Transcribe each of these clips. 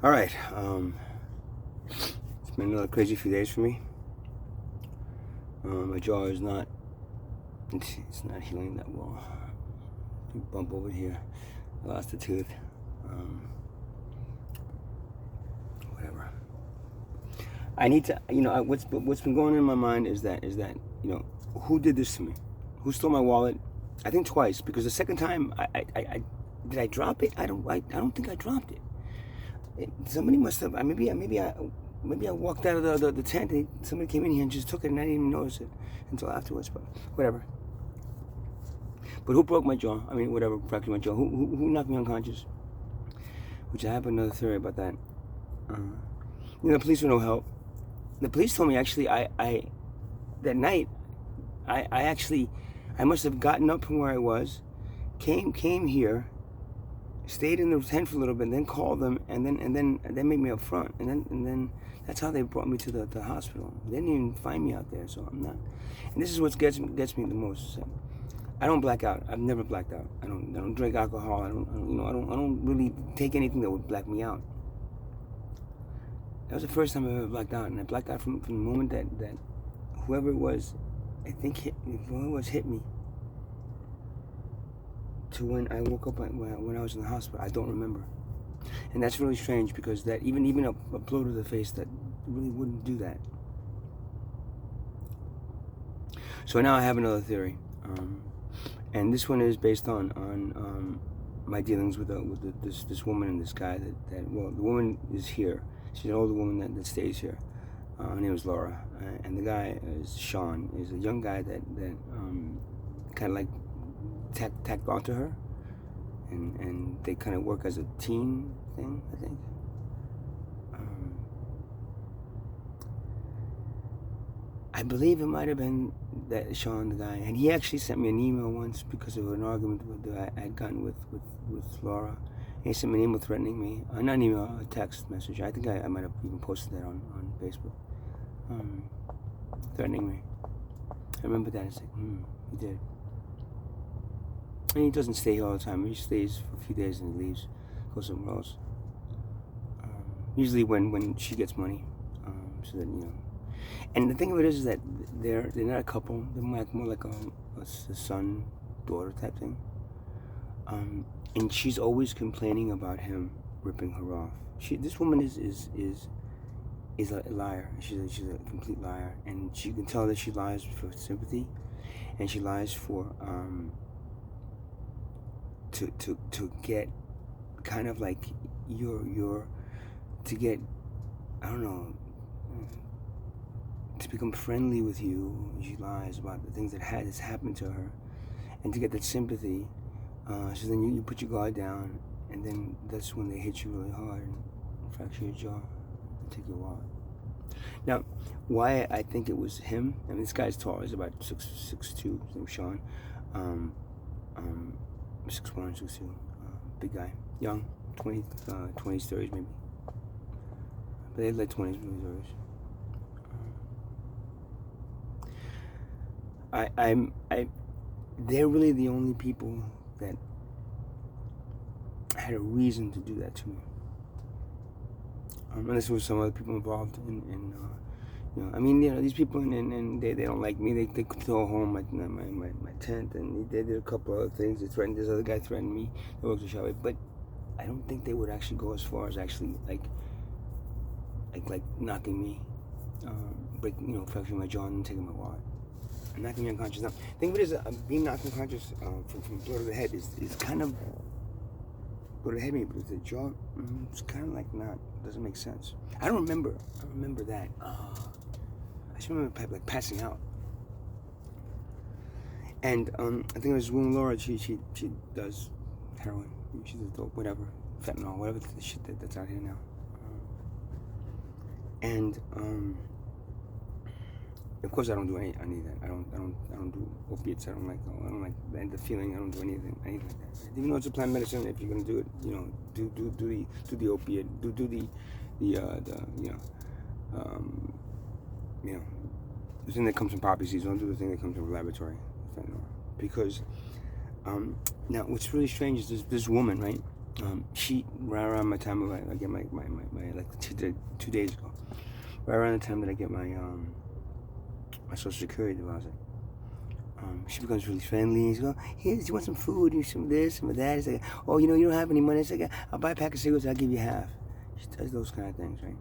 All right. It's been another crazy few days for me. My jaw is not. It's not healing that well. Big bump over here. I lost a tooth. Whatever. I need to. What's been going on in my mind is that who did this to me? Who stole my wallet? I think twice, because the second time I did I drop it? I don't think I dropped it. Somebody must have. Maybe I walked out of the tent and somebody came in here and just took it and I didn't even notice it until afterwards. But whatever. But who broke my jaw? Whatever, fractured my jaw. Who knocked me unconscious? Which I have another theory about that. The police were no help. The police told me actually that night I must have gotten up from where I was, came here, stayed in the tent for a little bit, and then called them, and then they made me up front, and then that's how they brought me to the hospital. They didn't even find me out there, so I'm not. And this is what gets me the most. So I don't black out. I've never blacked out. I don't drink alcohol. I don't really take anything that would black me out. That was the first time I ever blacked out, and I blacked out from the moment that whoever it was, I think whoever it was hit me, to when I woke up when I was in the hospital. I don't remember, and that's really strange because that even a blow to the face that really wouldn't do that. So now I have another theory, and this one is based on my dealings with this woman and this guy that the woman is here. She's an older woman that stays here. Her name is Laura, and the guy is Sean. He's a young guy that kind of like tacked onto her, and they kind of work as a team thing, I think. I believe it might have been that Sean, the guy, and he actually sent me an email once because of an argument that I had gotten with Laura. He sent me an email threatening me. Not an email, a text message. I think I might have even posted that on Facebook. Threatening me. I remember that. It's like, he did. And he doesn't stay here all the time. He stays for a few days and he leaves, goes somewhere else. Usually when she gets money, so that And the thing of it is that they're not a couple. They're more like a son-daughter type thing. And she's always complaining about him ripping her off. This woman is a liar. She's a complete liar, and she can tell that she lies for sympathy, and she lies for to get kind of like to get, I don't know, to become friendly with you. She lies about the things that has happened to her, and to get that sympathy. So then you put your guard down, and then that's when they hit you really hard and fracture your jaw and take your wallet. Now, why I think it was him? This guy's tall. He's about 6'2". His name's Sean. 6'1", 6'2". Big guy, young, 20s, 30s maybe. But they like 20s, maybe 30s. They're really the only people that had a reason to do that to me. Unless there was some other people involved these people, and they don't like me. They throw home my tent, and they did a couple other things. They threatened, this other guy threatened me. They worked the shop, but I don't think they would actually go as far as actually like knocking me, fracturing my jaw and taking my wallet. Knocking me unconscious. Now, the thing of it is, being knocked unconscious from blow to the head is kind of blow to the head, maybe, but the jaw, it's kind of like doesn't make sense. I don't remember that. I just remember like passing out. And I think it was when Laura, she does heroin. She does dope, whatever, fentanyl, whatever the shit that's out here now. Of course, I don't do any of that. I don't do opiates. I don't like the feeling. I don't do anything like that. Even though it's a plant medicine, if you're gonna do it, do the opiate, do the thing that comes from poppy seeds. Don't do the thing that comes from a laboratory, fentanyl. Because now, what's really strange is this woman, right? She right around my time of I get my like 2 days ago, right around the time that I get my Social Security deposit. She becomes really friendly. She goes, "Here, do you want some food? You some of this, some of that?" It's like, "Oh, you don't have any money." It's like, "I'll buy a pack of cigarettes. I'll give you half." She does those kind of things, right?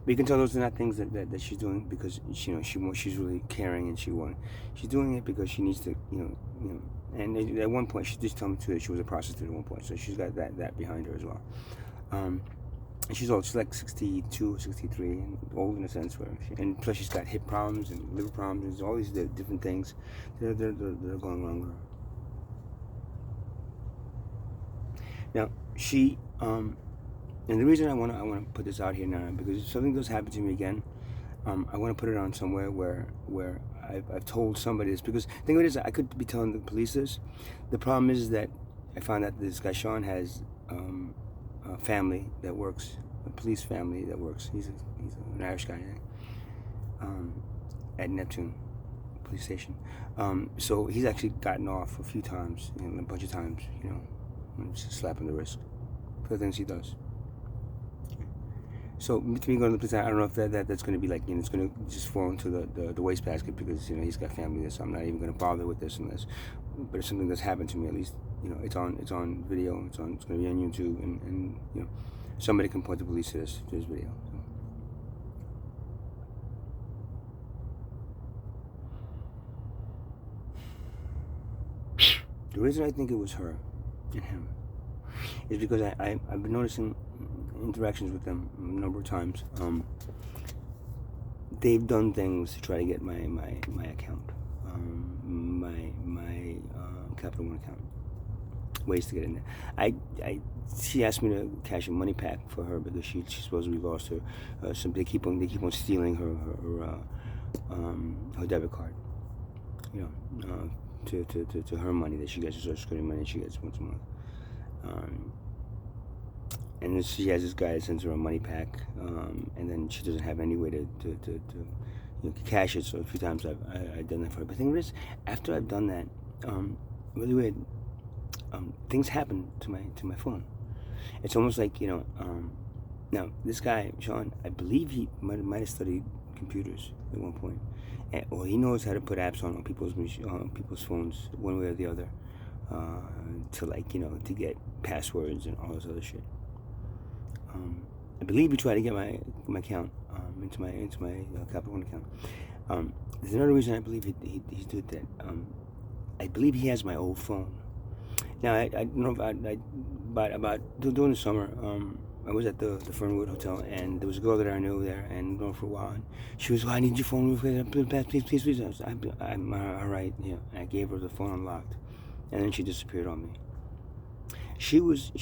But you can tell those are not things that she's doing because she's really caring and she's doing it because she needs to And at one point she just told me too that she was a prostitute at one point, so she's got that behind her as well. And she's old. She's like 62, 63, and old in a sense. And plus she's got hip problems and liver problems and all these different things that are going wrong with her. Now she and the reason I want to put this out here now because if something does happen to me again, I want to put it on somewhere where I've told somebody this, because the thing of it is I could be telling the police this. The problem is that I found out this guy Sean has a family that works, a police family that works. He's an Irish guy, at Neptune police station. So he's actually gotten off a few times, a bunch of times, just a slap on the wrist for the things he does. So to me going to the police, I don't know if that's going to be like, it's going to just fall into the wastebasket because he's got family there, so I'm not even going to bother with this unless. But if something that's happened to me, at least it's on video. It's going to be on YouTube, and somebody can point the police to this video. So. The reason I think it was her and him is because I've been noticing interactions with them a number of times. They've done things to try to get my account, my Capital One account. Ways to get in there. She asked me to cash a money pack for her because she supposedly lost her. They keep on stealing her debit card. To her money that she gets, her Social Security money she gets once a month. And then she has this guy that sends her a money pack, and then she doesn't have any way to cash it. So a few times I've done that for her. But the thing is, after I've done that, really weird, things happen to my phone. It's almost like now this guy Sean, I believe he might have studied computers at one point, or he knows how to put apps on people's phones one way or the other, to get passwords and all this other shit. I believe he tried to get my account into my Capital One account. There's another reason I believe he did that. I believe he has my old phone. Now I don't know about during the summer. I was at the Fernwood Hotel, and there was a girl that I knew there, and known for a while. And she was, "Oh, I need your phone, please." I'm all right. I gave her the phone unlocked, and then she disappeared on me. She was a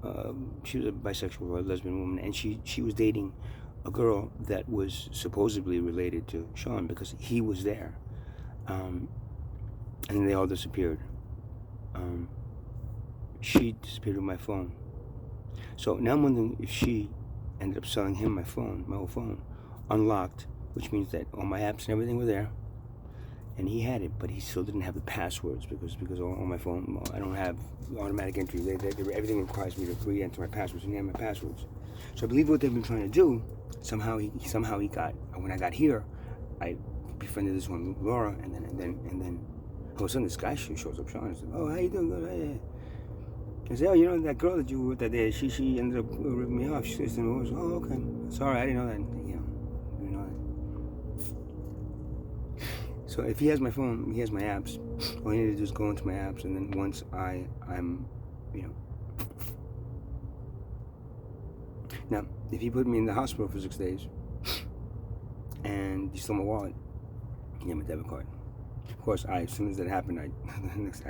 bisexual or lesbian woman, and she was dating a girl that was supposedly related to Sean because he was there, and then they all disappeared. She disappeared with my phone. So now I'm wondering if she ended up selling him my old phone, unlocked, which means that all my apps and everything were there, and he had it, but he still didn't have the passwords because on my phone I don't have automatic entry. Everything requires me to re-enter my passwords, and he had my passwords. So I believe what they've been trying to do, somehow he got. When I got here, I befriended this one Laura, and then all of a sudden this guy shows up, Sean. He's like, "Oh, how you doing? Good." Hey. I said, "Oh, that girl that you were with that day, she ended up ripping me off." She said, "Oh, okay. Sorry, I didn't know that." You know that. So if he has my phone, he has my apps. All I need to do is go into my apps, and then once I'm. Now, if he put me in the hospital for 6 days, and he stole my wallet, he had my debit card. Of course, as soon as that happened, I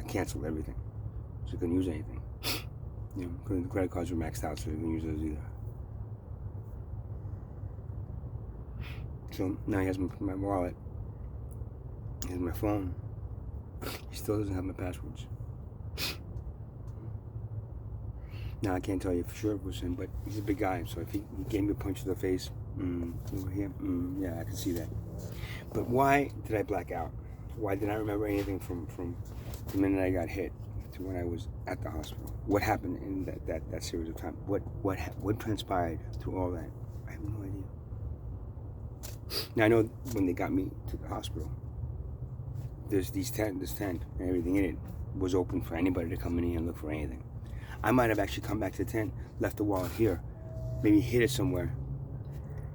canceled everything, so I couldn't use anything. The credit cards were maxed out, so I couldn't use those either. So now he has my wallet, he has my phone. He still doesn't have my passwords. Now I can't tell you for sure if it was him, but he's a big guy, so if he gave me a punch to the face, over here, yeah, I can see that. But why did I black out? Why did I remember anything from the minute I got hit to when I was at the hospital. What happened in that series of time? What transpired through all that? I have no idea. Now I know when they got me to the hospital, this tent and everything in it was open for anybody to come in here and look for anything. I might have actually come back to the tent, left the wallet here, maybe hid it somewhere,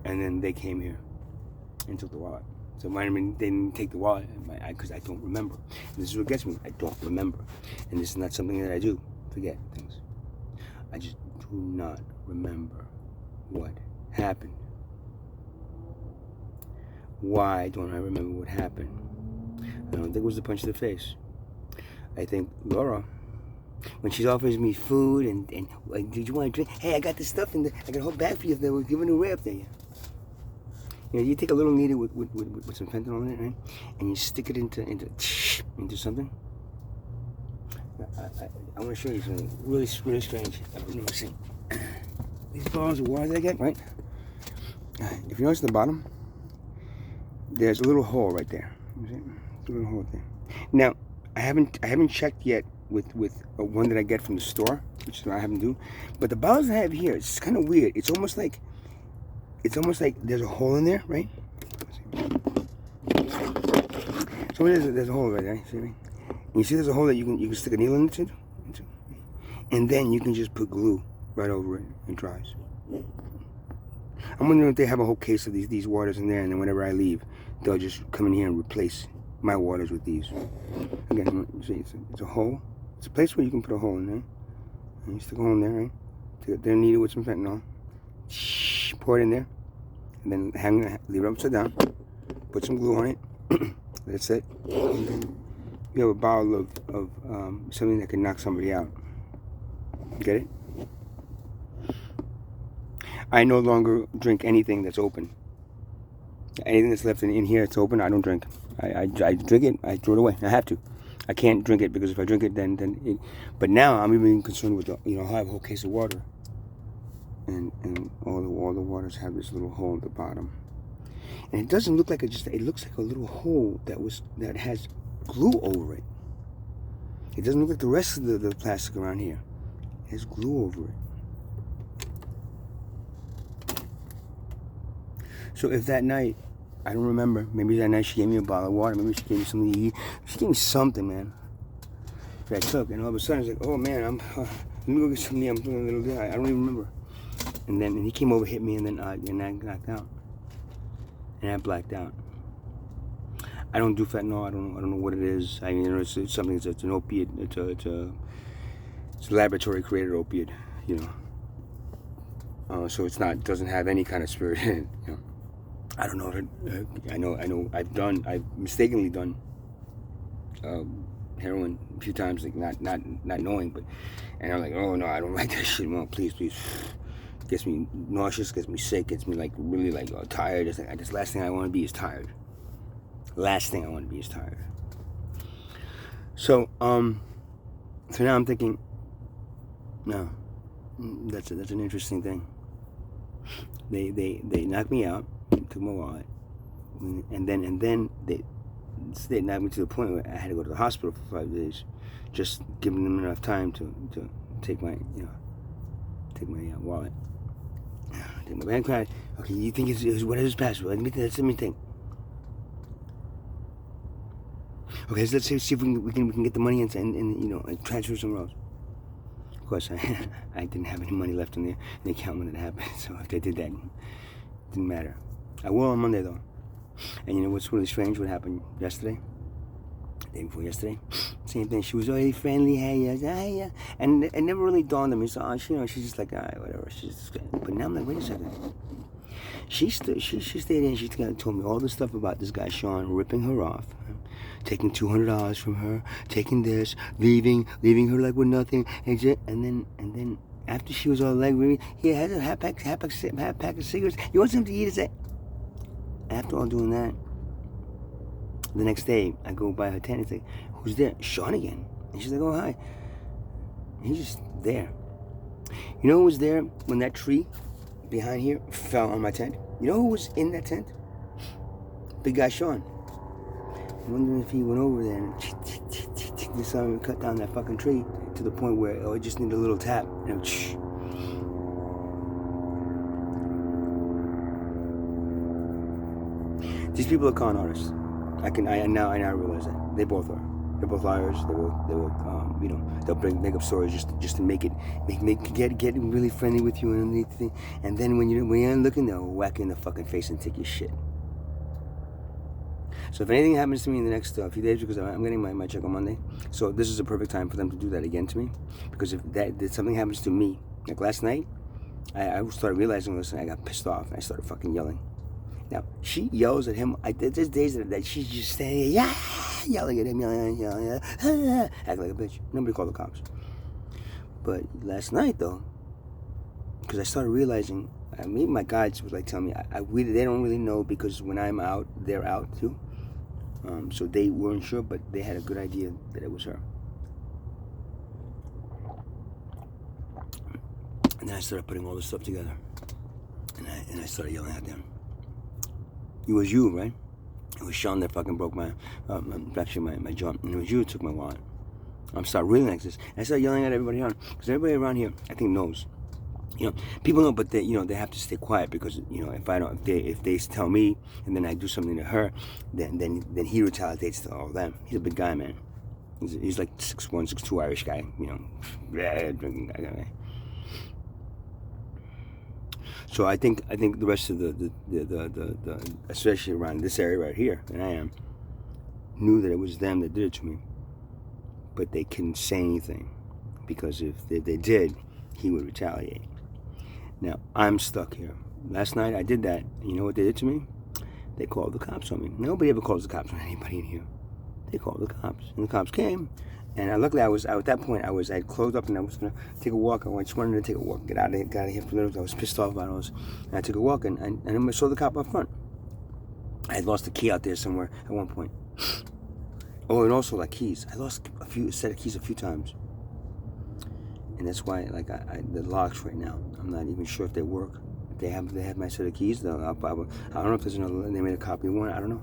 and then they came here and took the wallet. So it might have been they didn't take the wallet because I don't remember. And this is what gets me. I don't remember. And this is not something that I do. Forget things. I just do not remember what happened. Why don't I remember what happened? I don't think it was the punch to the face. I think Laura, when she offers me food and did you want a drink? Hey, I got this stuff I got a whole bag for you that we're giving away up there. You know, you take a little needle with some fentanyl in it, right? And you stick it into something. I want to show you something really strange I've never seen. These bottles of water that I get, right? If you notice the bottom, there's a little hole right there. You see? There's a little hole there. Now, I haven't checked yet with one that I get from the store, which is what I haven't do. But the bottles I have here, it's kind of weird. It's almost like there's a hole in there, right? So there's a hole right there. See me? And you see there's a hole that you can stick a needle into, and then you can just put glue right over it and it dries. I'm wondering if they have a whole case of these waters in there, and then whenever I leave, they'll just come in here and replace my waters with these. Again, you see, it's a hole. It's a place where you can put a hole in there. And you stick a hole in there, right? Take their needle with some fentanyl. Pour it in there, and then leave it upside down. Put some glue on it. That's it. And then you have a bottle of something that can knock somebody out. Get it? I no longer drink anything that's open. Anything that's left in here, it's open. I don't drink. I drink it. I throw it away. I have to. I can't drink it because if I drink it, then it. But now I'm even concerned with I have a whole case of water. And all the waters have this little hole at the bottom, and it doesn't look like it looks like a little hole that has glue over it. It doesn't look like the rest of the plastic around here. It has glue over it. So if that night, I don't remember, maybe that night she gave me a bottle of water, maybe she gave me something to eat, she gave me something, man, that I took, and all of a sudden it's like, oh man, let me go get something, I'm doing a little bit, I don't even remember. And he came over, hit me, and I knocked out. And I blacked out. I don't do fentanyl. I don't know what it is. I mean, it's something. It's an opiate. It's a laboratory created opiate. You know. So it's not. Doesn't have any kind of spirit in it. You know. I don't know. I know. I've mistakenly done heroin a few times, like not knowing, but and I'm like, oh no, I don't like that shit. No, please. Gets me nauseous, gets me sick, gets me like really like tired. It's like, this last thing I want to be is tired. Last thing I want to be is tired. So now I'm thinking, no, that's an interesting thing. They knocked me out, took my wallet, and then they knocked me to the point where I had to go to the hospital for 5 days, just giving them enough time to take my wallet. Take my bank card. Okay, you think it's what is his password? Let me think. Okay, so let's see if we can get the money and transfer somewhere else. Of course, I didn't have any money left in the account when it happened, so if I did that, it didn't matter. I will on Monday though. And you know what's really strange? What happened yesterday? Day before yesterday, same thing. She was already friendly, hey, and it never really dawned on me. So she's just like, whatever. But now I'm like, wait a second. She stayed in. She told me all this stuff about this guy Sean ripping her off, taking $200 from her, taking this, leaving her like with nothing, and then after she was all like, he had a half pack of cigarettes. You want something to eat? Say, after all doing that. The next day, I go by her tent and say, who's there? Sean again. And she's like, oh, hi. And he's just there. You know who was there when that tree behind here fell on my tent? You know who was in that tent? Big guy Sean. I'm wondering if he went over there and decided to cut down that fucking tree to the point where it just needed a little tap. And these people are con artists. I now realize that they both are. They're both liars. They will they'll make up stories just to get really friendly with you and then when you're looking, they'll whack you in the fucking face and take your shit. So if anything happens to me in the next few days, because I'm getting my check on Monday, so this is a perfect time for them to do that again to me, because if something happens to me, like last night, I started realizing, listen, I got pissed off and I started fucking yelling. Now, she yells at him. There's days that she's just standing, yelling at him, yelling, act like a bitch. Nobody called the cops. But last night, though, because I started realizing, maybe my guides was like telling me, they don't really know, because when I'm out, they're out too. So they weren't sure, but they had a good idea that it was her. And then I started putting all this stuff together, and I started yelling at them. It was you, right? It was Sean that fucking broke my jaw, and it was you who took my wallet. I'm starting really like this. I started yelling at everybody around, because everybody around here, I think, knows. People know, but they have to stay quiet, because if they tell me and then I do something to her, then he retaliates to all of them. He's a big guy, man. He's like 6'1", 6'2" Irish guy, drinking guy. So I think the rest of the especially around this area right here, and I am, knew that it was them that did it to me, but they couldn't say anything, because if they did, he would retaliate. Now I'm stuck here. Last night I did that. You know what they did to me? They called the cops on me. Nobody ever calls the cops on anybody in here. They called the cops, and the cops came. And luckily, at that point, I had closed up, and I was gonna take a walk. I just wanted to take a walk, get out of here for a little. I was pissed off about it. And I took a walk, and I saw the cop up front. I had lost the key out there somewhere at one point. Oh, and also like keys. I lost a set of keys a few times, and that's why the locks right now, I'm not even sure if they work. If they have my set of keys, I don't know if there's another. They made a copy of one. I don't know.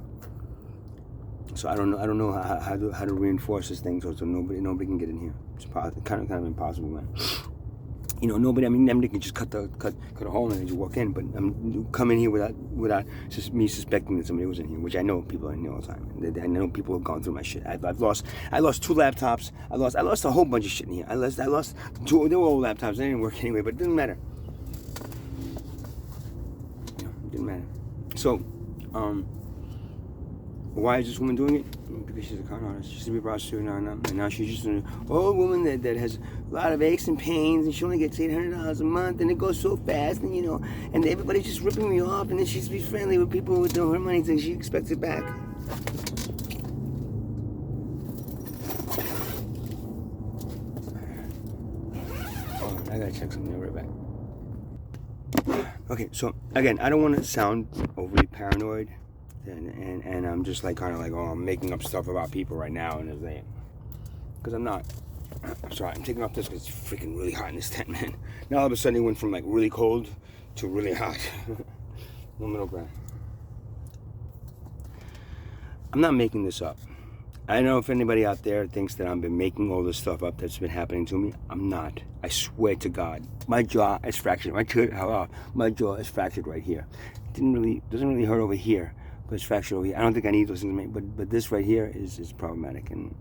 So I don't know how to reinforce this thing so nobody can get in here. It's kind of impossible, man. Nobody can just cut a hole in it and just walk in, but come in here without just me suspecting that somebody was in here, which I know people are in here all the time. I know people have gone through my shit. I lost 2 laptops. I lost a whole bunch of shit in here. I lost 2. They were old laptops. They didn't work anyway, but it didn't matter. It didn't matter. So, why is this woman doing it? Because she's a con artist. She used to be a prostitute and now she's just an old woman that has a lot of aches and pains, and she only gets $800 a month, and it goes so fast, and everybody's just ripping me off, and then she's be friendly with people with her money, so she expects it back. Oh, I gotta check something. I'll be right back. Okay, so again, I don't want to sound overly paranoid. And I'm just I'm making up stuff about people right now, and everything, because I'm not. I'm sorry, I'm taking off this because it's freaking really hot in this tent, man. Now all of a sudden it went from really cold to really hot. No middle ground. I'm not making this up. I don't know if anybody out there thinks that I've been making all this stuff up that's been happening to me. I'm not. I swear to God, my jaw is fractured. My jaw is fractured right here. Doesn't really hurt over here. But it's fractured over here. I don't think I need those things, but this right here is problematic, and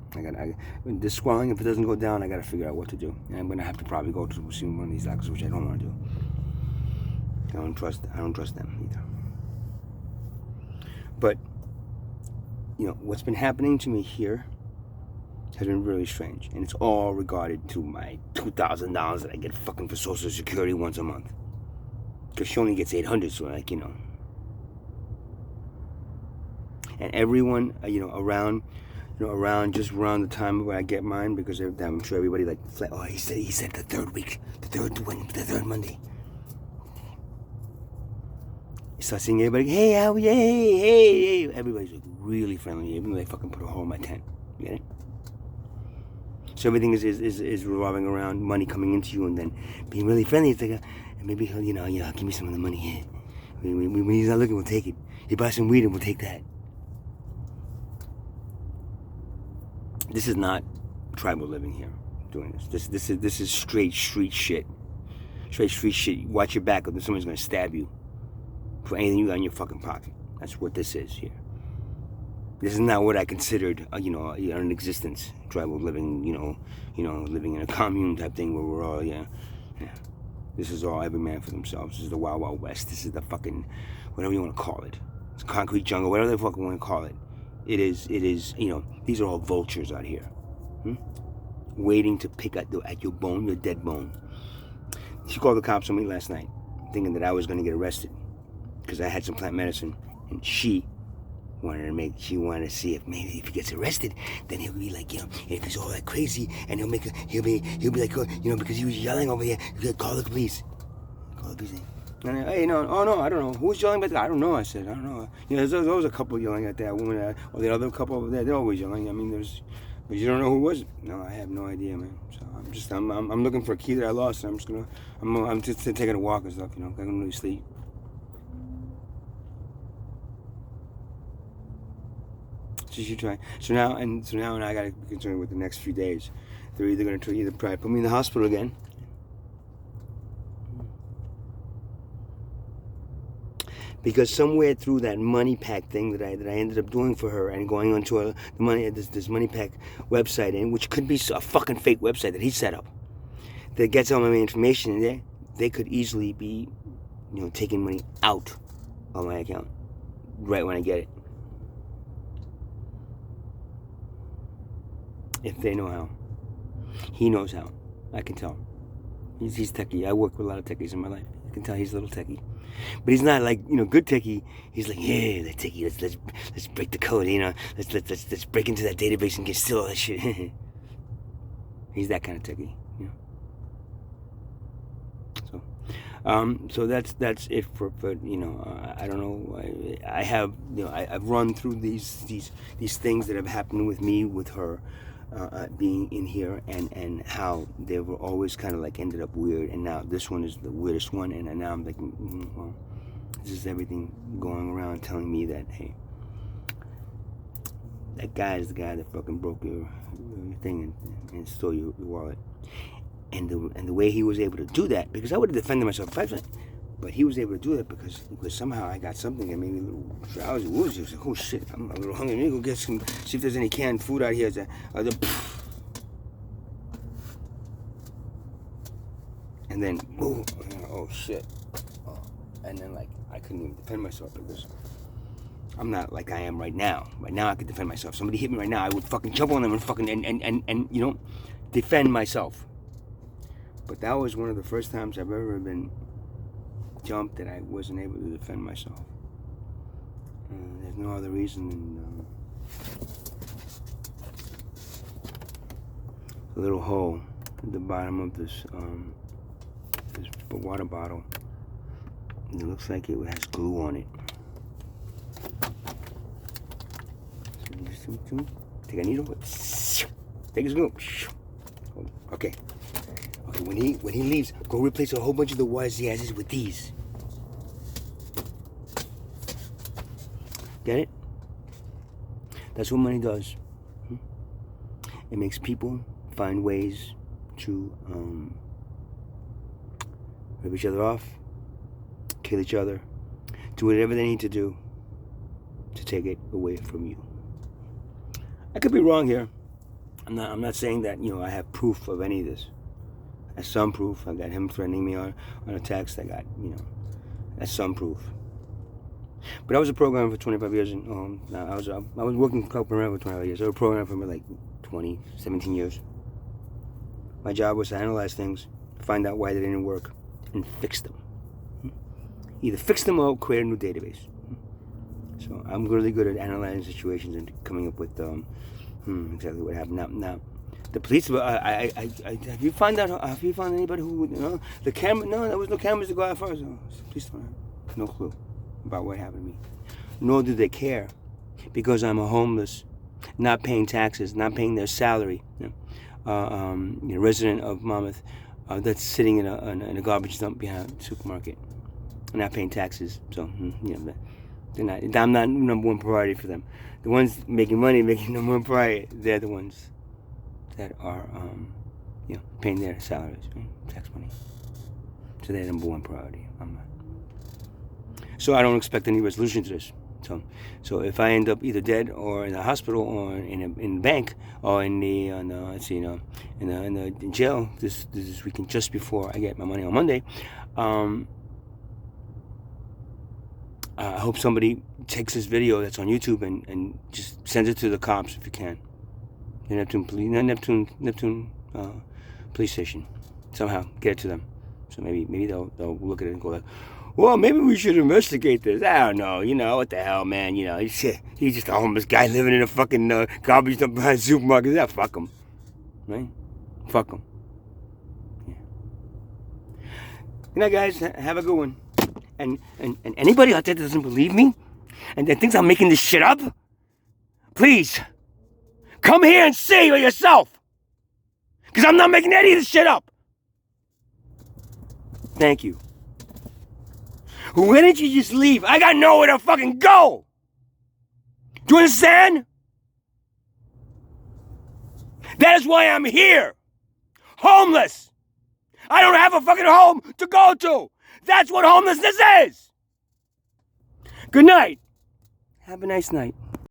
this swelling, if it doesn't go down, I gotta figure out what to do. And I'm gonna have to probably go to see one of these doctors, which I don't want to do. I don't trust them either. But what's been happening to me here has been really strange, and it's all regarded to my $2,000 that I get fucking for Social Security once a month, because she only gets $800, so and everyone, around the time where I get mine, because I'm sure everybody he said the third Monday. You start seeing everybody, hey, how are you? Hey. Everybody's really friendly, even though they fucking put a hole in my tent. You get it? So everything is revolving around money coming into you, and then being really friendly. It's and maybe he'll, give me some of the money here. When he's not looking, we'll take it. He buys some weed and we'll take that. This is not tribal living here, doing this. This is straight street shit. Straight street shit. Watch your back, or somebody's gonna stab you for anything you got in your fucking pocket. That's what this is here. This is not what I considered, an existence. Tribal living, living in a commune type thing where we're all, yeah. This is all every man for themselves. This is the Wild Wild West. This is the fucking, whatever you want to call it. It's concrete jungle, whatever the fuck you want to call it. It is, these are all vultures out here. Waiting to pick at your bone, your dead bone. She called the cops on me last night, thinking that I was going to get arrested because I had some plant medicine, and she wanted to see if maybe if he gets arrested, then he'll be like, if he's all that crazy, and he'll be like, because he was yelling over here, he'll call the police. Call the police. And hey, no, I don't know. Who's yelling at that? I don't know, I said, I don't know. There's always a couple yelling at that woman, or the other couple over there, they're always yelling. I mean, but you don't know who it was? No, I have no idea, man. So I'm looking for a key that I lost, and I'm just taking a walk and stuff, I can really sleep. She try. So now I gotta be concerned with the next few days. They're either gonna probably put me in the hospital again, because somewhere through that Money Pack thing that I ended up doing for her and going onto this Money Pack website, which could be a fucking fake website that he set up, that gets all my information in there. They could easily be, taking money out of my account right when I get it. If they know how. He knows how. I can tell. He's techie. I work with a lot of techies in my life. I can tell he's a little techie. But he's not like, good techie. He's like, yeah, that techie, let's break the code, let's break into that database and get steal all that shit. He's that kind of techie, So that's it for I don't know. I have I've run through these things that have happened with me, with her, being in here, and how they were always kind of like ended up weird, and now this one is the weirdest one, and now I'm like, well, this is everything going around telling me that, hey, that guy is the guy that fucking broke your thing and stole your wallet. And the way he was able to do that, because I would have defended myself if I was, but he was able to do that because somehow I got something that made me a little drowsy. He was like, oh shit, I'm a little hungry. Let me go get see if there's any canned food out here. And then, oh shit. And then I couldn't even defend myself because I'm not like I am right now. Right now I could defend myself. Somebody hit me right now, I would fucking jump on them and fucking and defend myself. But that was one of the first times I've ever been jumped that I wasn't able to defend myself. There's no other reason than a little hole at the bottom of this water bottle. And it looks like it has glue on it. So take a needle. Take his glue. Okay. When he leaves, go replace a whole bunch of the wires he has with these. Get it? That's what money does. It makes people find ways to rip each other off, kill each other, do whatever they need to do to take it away from you. I could be wrong here. I'm not saying that I have proof of any of this. That's some proof. I got him threatening me on a text. I got, that's some proof. But I was a programmer for 25 years, and I was working for Corporate for 25 years. I was a programmer for like 17 years. My job was to analyze things, find out why they didn't work, and fix them. Either fix them or create a new database. So I'm really good at analyzing situations and coming up with exactly what happened. Now, the police. Have you found anybody who? The camera? No, there was no cameras to go out first. So police don't have no clue about what happened to me. Nor do they care, because I'm a homeless, not paying taxes, not paying their salary, resident of Monmouth, that's sitting in a garbage dump behind a supermarket, not paying taxes. So they're not. I'm not number one priority for them. The ones making money, making number one priority, they're the ones that are paying their salaries, right? Tax money. So they're number one priority. I'm not. So I don't expect any resolution to this. So if I end up either dead or in a hospital or in a bank or in jail this weekend, just before I get my money on Monday, I hope somebody takes this video that's on YouTube and just sends it to the cops if you can. The Neptune police station. Somehow get it to them. So maybe they'll look at it and go like, well, maybe we should investigate this. I don't know. What the hell, man? He's just a homeless guy living in a fucking garbage dump behind supermarkets. Yeah, fuck him. Right? Fuck him. Yeah. Good night, guys. Have a good one. And anybody out there that doesn't believe me and that thinks I'm making this shit up, please come here and see for yourself. Because I'm not making any of this shit up. Thank you. Why didn't you just leave? I got nowhere to fucking go. Do you understand? That is why I'm here. Homeless. I don't have a fucking home to go to. That's what homelessness is. Good night. Have a nice night.